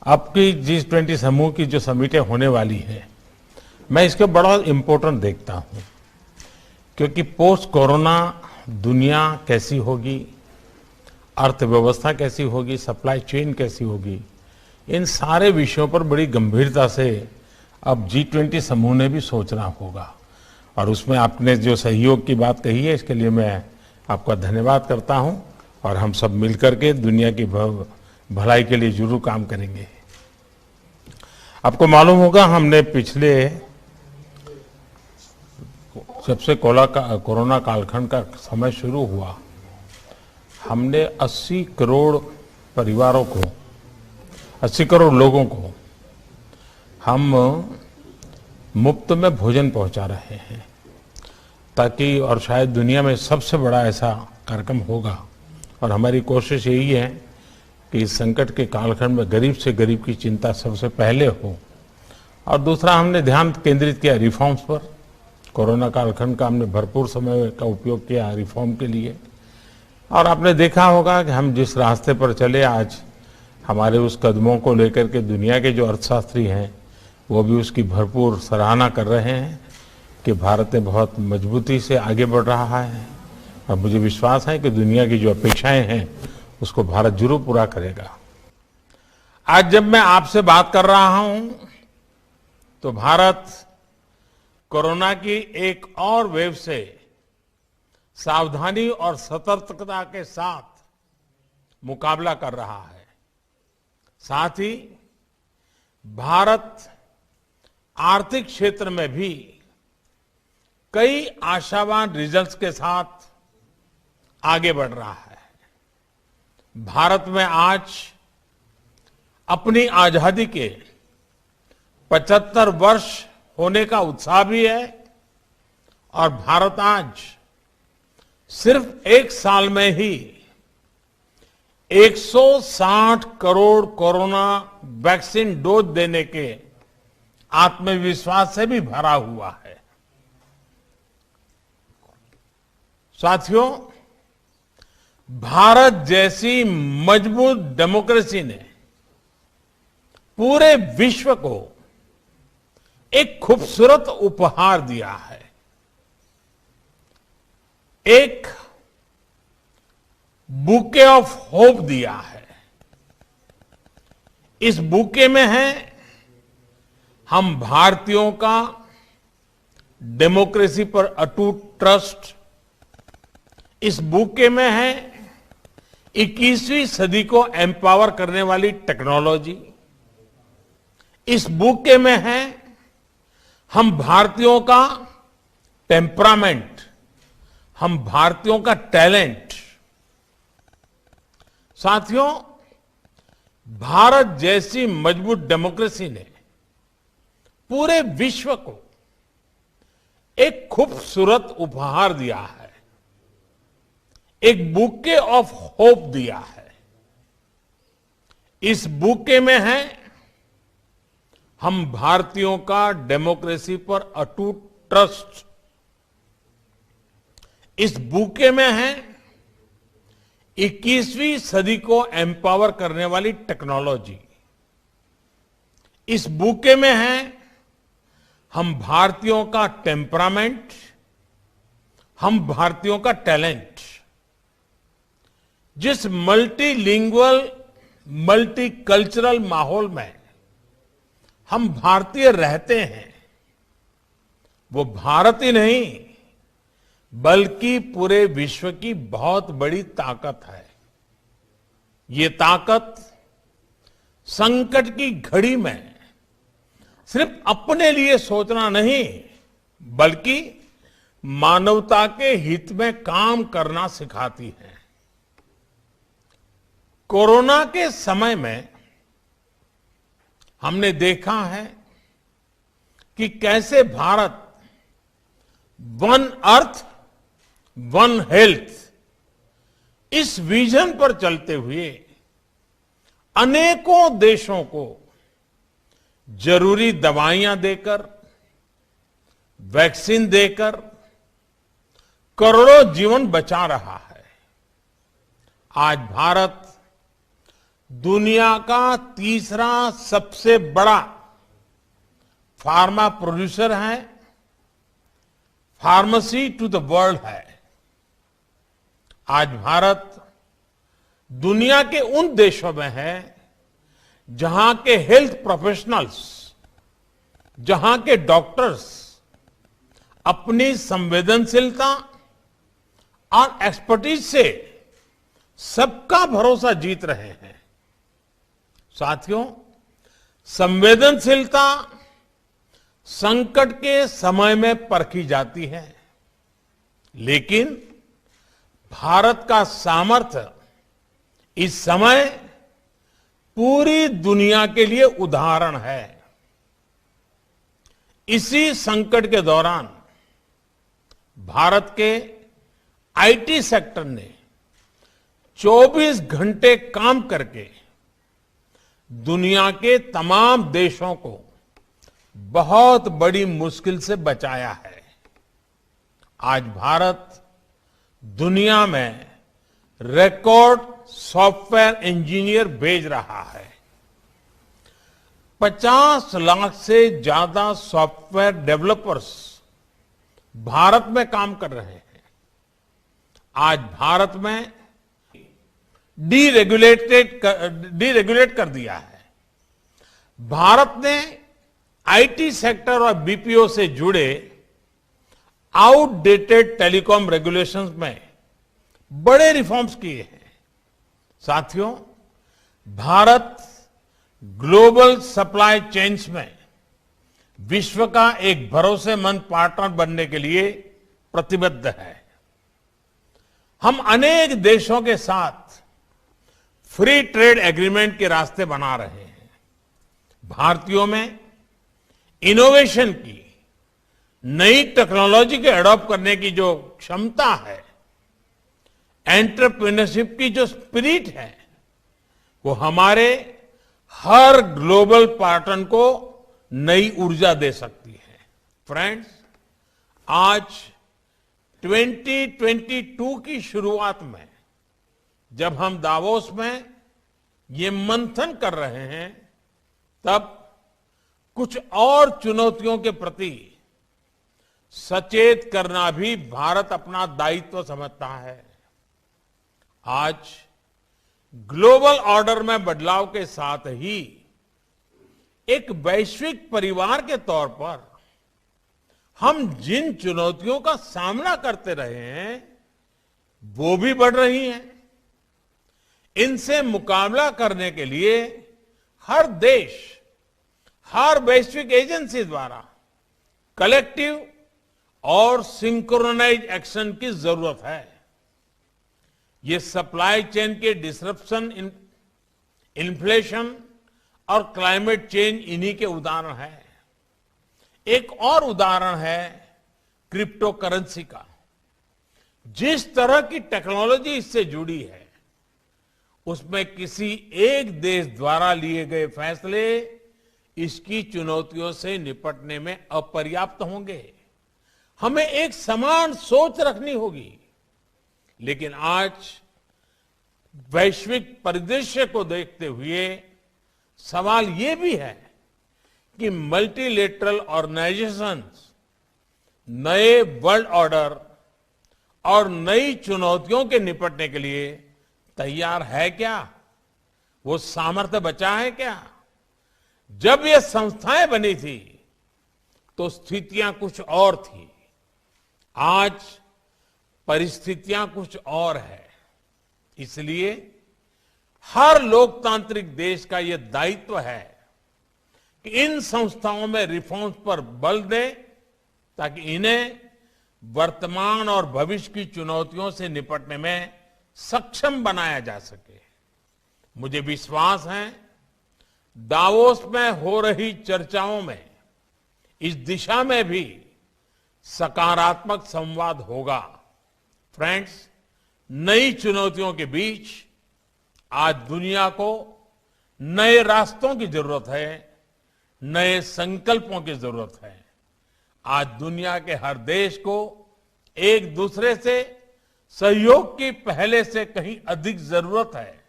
आपकी G20 समूह की जो समिटें होने वाली है, मैं इसके बड़ा इम्पोर्टेंट देखता हूं, क्योंकि पोस्ट कोरोना दुनिया कैसी होगी, अर्थव्यवस्था कैसी होगी, सप्लाई चेन कैसी होगी, इन सारे विषयों पर बड़ी गंभीरता से अब G20 समूह ने भी सोचना होगा। और उसमें आपने जो सहयोग की बात कही है, इसके लिए मैं आपका धन्यवाद करता हूं और हम सब मिलकर के दुनिया की भलाई के लिए जरूर काम करेंगे। आपको मालूम होगा, हमने पिछले जब से कोरोना कालखंड का समय शुरू हुआ, हमने 80 करोड़ परिवारों को, 80 करोड़ लोगों को हम मुफ्त में भोजन पहुंचा रहे हैं, ताकि और शायद दुनिया में सबसे बड़ा ऐसा कार्यक्रम होगा। और हमारी कोशिश यही है कि इस संकट के कालखंड में गरीब से गरीब की चिंता सबसे पहले हो। और दूसरा, हमने ध्यान केंद्रित किया रिफॉर्म्स पर। कोरोना कालखंड का हमने भरपूर समय का उपयोग किया रिफॉर्म के लिए। और आपने देखा होगा कि हम जिस रास्ते पर चले, आज हमारे उस कदमों को लेकर के दुनिया के जो अर्थशास्त्री हैं वो भी उसकी भरपूर सराहना कर रहे हैं कि भारत बहुत मजबूती से आगे बढ़ रहा है। और मुझे विश्वास है कि दुनिया की जो अपेक्षाएं हैं उसको भारत जरूर पूरा करेगा। आज जब मैं आपसे बात कर रहा हूं तो भारत कोरोना की एक और वेव से सावधानी और सतर्कता के साथ मुकाबला कर रहा है। साथ ही भारत आर्थिक क्षेत्र में भी कई आशावान रिजल्ट्स के साथ आगे बढ़ रहा है। भारत में आज अपनी आजादी के 75 वर्ष होने का उत्साह भी है। और भारत आज सिर्फ एक साल में ही 160 करोड़ कोरोना वैक्सीन डोज देने के आत्मविश्वास से भी भरा हुआ है। साथियों, भारत जैसी मजबूत डेमोक्रेसी ने पूरे विश्व को एक खूबसूरत उपहार दिया है। एक बुके ऑफ होप दिया है। इस बुके में है हम भारतीयों का डेमोक्रेसी पर अटूट ट्रस्ट। इस बुके में है 21वीं सदी को एम्पावर करने वाली टेक्नोलॉजी। इस बुके में है हम भारतीयों का टेम्परामेंट, हम भारतीयों का टैलेंट। साथियों, भारत जैसी मजबूत डेमोक्रेसी ने पूरे विश्व को एक खूबसूरत उपहार दिया है, एक बुके ऑफ होप दिया है। इस बुके में है हम भारतीयों का डेमोक्रेसी पर अटूट ट्रस्ट। इस बुके में है 21वीं सदी को एम्पावर करने वाली टेक्नोलॉजी। इस बुके में है हम भारतीयों का टेम्परामेंट, हम भारतीयों का टैलेंट। जिस मल्टीलिंगुअल, मल्टीकल्चरल माहौल में हम भारतीय रहते हैं, वो भारत ही नहीं बल्कि पूरे विश्व की बहुत बड़ी ताकत है। ये ताकत संकट की घड़ी में सिर्फ अपने लिए सोचना नहीं, बल्कि मानवता के हित में काम करना सिखाती है। कोरोना के समय में हमने देखा है कि कैसे Bharat one earth one health इस विजन पर चलते हुए अनेकों देशों को जरूरी दवाइयां देकर, वैक्सीन देकर करोड़ों जीवन बचा रहा है। आज भारत दुनिया का तीसरा सबसे बड़ा फार्मा प्रोड्यूसर है, फार्मेसी टू द वर्ल्ड है। आज भारत दुनिया के उन देशों में है जहां के हेल्थ प्रोफेशनल्स, जहां के डॉक्टर्स अपनी संवेदनशीलता और एक्सपर्टीज से सबका भरोसा जीत रहे हैं। साथियों, संवेदनशीलता संकट के समय में परखी जाती है, लेकिन भारत का सामर्थ्य इस समय पूरी दुनिया के लिए उदाहरण है। इसी संकट के दौरान भारत के आईटी सेक्टर ने 24 घंटे काम करके दुनिया के तमाम देशों को बहुत बड़ी मुश्किल से बचाया है। आज भारत दुनिया में रिकॉर्ड सॉफ्टवेयर इंजीनियर भेज रहा है। 50 लाख से ज्यादा सॉफ्टवेयर डेवलपर्स भारत में काम कर रहे हैं। आज भारत में डीरेगुलेट कर दिया है। भारत ने आईटी सेक्टर और बीपीओ से जुड़े आउटडेटेड टेलीकॉम रेगुलेशंस में बड़े रिफॉर्म्स किए हैं। साथियों, भारत ग्लोबल सप्लाई चेन्स में विश्व का एक भरोसेमंद पार्टनर बनने के लिए प्रतिबद्ध है। हम अनेक देशों के साथ फ्री ट्रेड एग्रीमेंट के रास्ते बना रहे हैं। भारतीयों में इनोवेशन की, नई टेक्नोलॉजी के अडॉप्ट करने की जो क्षमता है, एंटरप्रेन्योरशिप की जो स्पिरिट है, वो हमारे हर ग्लोबल पार्टनर को नई ऊर्जा दे सकती है। फ्रेंड्स, आज 2022 की शुरुआत में जब हम दावोस में ये मंथन कर रहे हैं, तब कुछ और चुनौतियों के प्रति सचेत करना भी भारत अपना दायित्व समझता है। आज ग्लोबल ऑर्डर में बदलाव के साथ ही एक वैश्विक परिवार के तौर पर हम जिन चुनौतियों का सामना करते रहे हैं, वो भी बढ़ रही हैं। इनसे मुकाबला करने के लिए हर देश, हर वैश्विक एजेंसी द्वारा कलेक्टिव और सिंक्रोनाइज एक्शन की जरूरत है। ये सप्लाई चेन के डिसरप्शन, इन्फ्लेशन और क्लाइमेट चेंज इन्हीं के उदाहरण है। एक और उदाहरण है क्रिप्टो करेंसी का। जिस तरह की टेक्नोलॉजी इससे जुड़ी है, उसमें किसी एक देश द्वारा लिए गए फैसले इसकी चुनौतियों से निपटने में अपर्याप्त होंगे। हमें एक समान सोच रखनी होगी। लेकिन आज वैश्विक परिदृश्य को देखते हुए सवाल ये भी है कि मल्टीलेटरल ऑर्गेनाइजेशंस नए वर्ल्ड ऑर्डर और नई चुनौतियों के निपटने के लिए तैयार है क्या? वो सामर्थ्य बचा है क्या? जब ये संस्थाएं बनी थी तो स्थितियां कुछ और थी। आज परिस्थितियां कुछ और है। इसलिए हर लोकतांत्रिक देश का यह दायित्व है कि इन संस्थाओं में रिफॉर्म्स पर बल दे, ताकि इन्हें वर्तमान और भविष्य की चुनौतियों से निपटने में सक्षम बनाया जा सके। मुझे विश्वास है दावोस में हो रही चर्चाओं में इस दिशा में भी सकारात्मक संवाद होगा। फ्रेंड्स, नई चुनौतियों के बीच आज दुनिया को नए रास्तों की जरूरत है, नए संकल्पों की जरूरत है। आज दुनिया के हर देश को एक दूसरे से सहयोग की पहले से कहीं अधिक जरूरत है।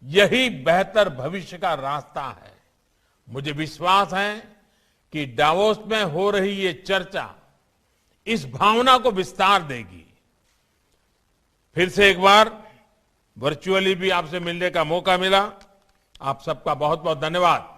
यही बेहतर भविष्य का रास्ता है। मुझे विश्वास है कि डावोस में हो रही ये चर्चा इस भावना को विस्तार देगी। फिर से एक बार वर्चुअली भी आपसे मिलने का मौका मिला। आप सबका बहुत बहुत धन्यवाद।